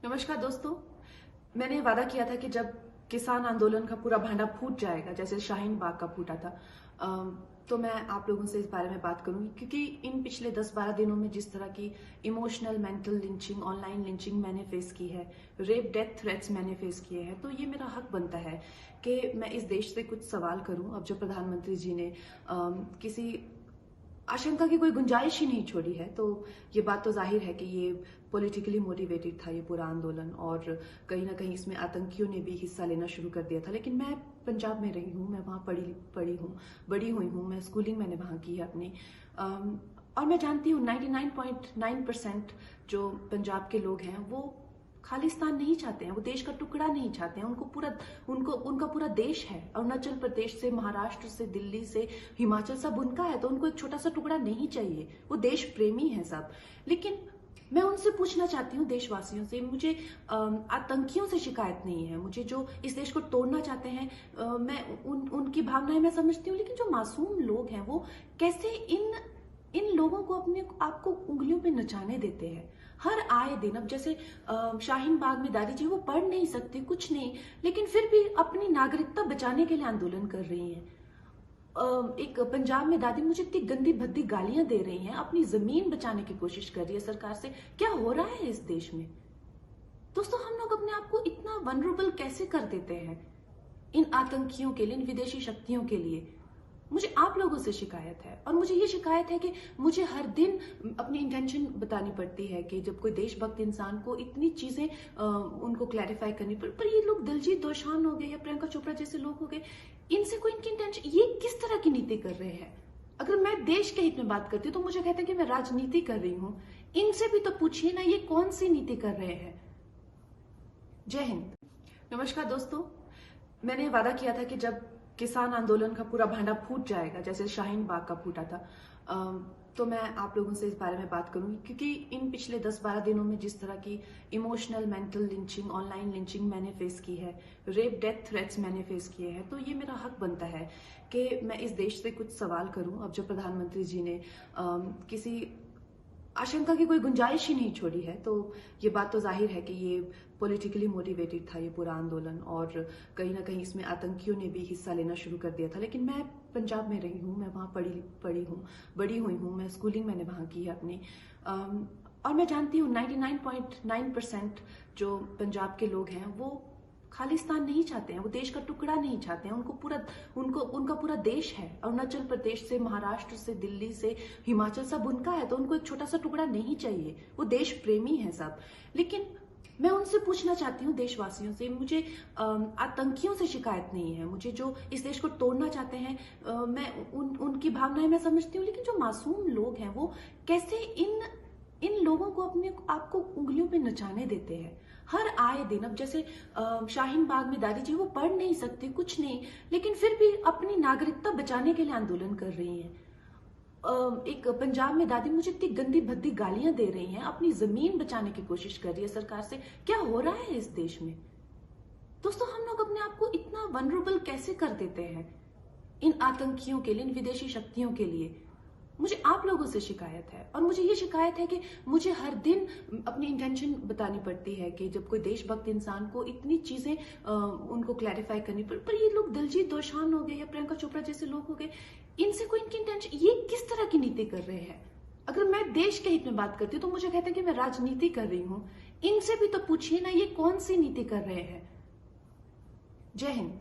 नमस्कार दोस्तों। मैंने वादा किया था कि जब किसान आंदोलन का पूरा भांडा फूट जाएगा, जैसे शाहीन बाग का फूटा था, तो मैं आप लोगों से इस बारे में बात करूंगी, क्योंकि इन पिछले 10-12 दिनों में जिस तरह की emotional, mental lynching, online lynching मैंने फेस की है, रेप डेथ थ्रेट्स मैंने फेस किए हैं, तो ये मेरा हक बनता है कि मैं इस देश से कुछ सवाल करूं। अब जब प्रधानमंत्री जी ने किसी आशंका की कोई गुंजाइश ही नहीं छोड़ी है, तो ये बात तो जाहिर है कि ये पॉलिटिकली मोटिवेटेड था ये पूरा आंदोलन, और कहीं ना कहीं इसमें आतंकियों ने भी हिस्सा लेना शुरू कर दिया था। लेकिन मैं पंजाब में रही हूँ, मैं वहाँ पढ़ी हूँ, बड़ी हुई हूँ, मैं स्कूलिंग मैंने वहाँ की है अपनी, और मैं जानती हूँ 99.9% जो पंजाब के लोग हैं वो खालिस्तान नहीं चाहते हैं, वो देश का टुकड़ा नहीं चाहते हैं। उनका पूरा देश है, अरुणाचल प्रदेश से, महाराष्ट्र से, दिल्ली से, हिमाचल, सब उनका है, तो उनको एक छोटा सा टुकड़ा नहीं चाहिए। वो देश प्रेमी है सब। लेकिन मैं उनसे पूछना चाहती हूँ, देशवासियों से, मुझे आतंकियों से शिकायत नहीं है, मुझे जो इस देश को तोड़ना चाहते हैं, मैं उनकी भावनाएं मैं समझती हूँ, लेकिन जो मासूम लोग हैं वो कैसे इन लोगों को अपने आपको उंगलियों पे नचाने देते हैं हर आए दिन। अब जैसे शाहीन बाग में दादी जी वो पढ़ नहीं सकती, कुछ नहीं, लेकिन फिर भी अपनी नागरिकता बचाने के लिए आंदोलन कर रही हैं। एक पंजाब में दादी मुझे इतनी गंदी भद्दी गालियां दे रही हैं, अपनी जमीन बचाने की कोशिश कर रही है सरकार से। क्या हो रहा है इस देश में? दोस्तों, हम लोग अपने आप को इतना वनरेबल कैसे कर देते हैं इन आतंकियों के लिए, इन विदेशी शक्तियों के लिए? मुझे आप लोगों से शिकायत है, और मुझे ये शिकायत है कि मुझे हर दिन अपनी इंटेंशन बतानी पड़ती है कि जब कोई देशभक्त इंसान को इतनी चीजें उनको क्लैरिफाई करनी पड़ती। पर ये लोग दिलजीत दोसांझ हो गए या प्रियंका चोपड़ा जैसे लोग हो गए, इनसे कोई इनकी इंटेंशन, ये किस तरह की नीति कर रहे हैं? अगर मैं देश के हित में बात करती हूँ तो मुझे कहते हैं कि मैं राजनीति कर रही हूँ। इनसे भी तो पूछिए ना, ये कौन सी नीति कर रहे हैं। जय हिंद। नमस्कार दोस्तों। मैंने वादा किया था कि जब किसान आंदोलन का पूरा भांडा फूट जाएगा, जैसे शाहीन बाग का फूटा था, तो मैं आप लोगों से इस बारे में बात करूंगी, क्योंकि इन पिछले 10-12 दिनों में जिस तरह की emotional, mental lynching, online lynching मैंने फेस की है, रेप डेथ थ्रेट्स मैंने फेस किए हैं, तो ये मेरा हक बनता है कि मैं इस देश से कुछ सवाल करूं। अब जब प्रधानमंत्री जी ने किसी आशंका की कोई गुंजाइश ही नहीं छोड़ी है, तो ये बात तो जाहिर है कि ये पॉलिटिकली मोटिवेटेड था ये पूरा आंदोलन, और कहीं ना कहीं इसमें आतंकियों ने भी हिस्सा लेना शुरू कर दिया था। लेकिन मैं पंजाब में रही हूँ, मैं वहाँ पढ़ी हूँ, बड़ी हुई हूँ, मैं स्कूलिंग मैंने वहाँ की है अपनी, और मैं जानती हूँ 99.9% जो पंजाब के लोग हैं वो खालिस्तान नहीं चाहते हैं, वो देश का टुकड़ा नहीं चाहते हैं। उनका पूरा देश है, अरुणाचल प्रदेश से, महाराष्ट्र से, दिल्ली से, हिमाचल, सब उनका है, तो उनको एक छोटा सा टुकड़ा नहीं चाहिए। वो देश प्रेमी है सब। लेकिन मैं उनसे पूछना चाहती हूँ, देशवासियों से, मुझे आतंकियों से शिकायत नहीं है, मुझे जो इस देश को तोड़ना चाहते हैं, मैं उनकी भावनाएं मैं समझती हूँ, लेकिन जो मासूम लोग हैं वो कैसे इन लोगों को अपने आपको उंगलियों पे नचाने देते हैं हर आए दिन। अब जैसे शाहीन बाग में दादी जी वो पढ़ नहीं सकती, कुछ नहीं, लेकिन फिर भी अपनी नागरिकता बचाने के लिए आंदोलन कर रही हैं। एक पंजाब में दादी मुझे इतनी गंदी भद्दी गालियां दे रही हैं, अपनी जमीन बचाने की कोशिश कर रही है सरकार से। क्या हो रहा है इस देश में? दोस्तों, हम लोग अपने आप को इतना वनरेबल कैसे कर देते हैं इन आतंकियों के लिए, इन विदेशी शक्तियों के लिए? मुझे आप लोगों से शिकायत है, और मुझे ये शिकायत है कि मुझे हर दिन अपनी इंटेंशन बतानी पड़ती है कि जब कोई देशभक्त इंसान को इतनी चीजें उनको क्लैरिफाई करनी पड़ती। पर ये लोग दिलजीत दोसांझ हो गए या प्रियंका चोपड़ा जैसे लोग हो गए, इनसे कोई इनकी इंटेंशन, ये किस तरह की नीति कर रहे हैं? अगर मैं देश के हित में बात करती हूँ तो मुझे कहते हैं कि मैं राजनीति कर रही हूँ। इनसे भी तो पूछिए ना, ये कौन सी नीति कर रहे हैं। जय हिंद।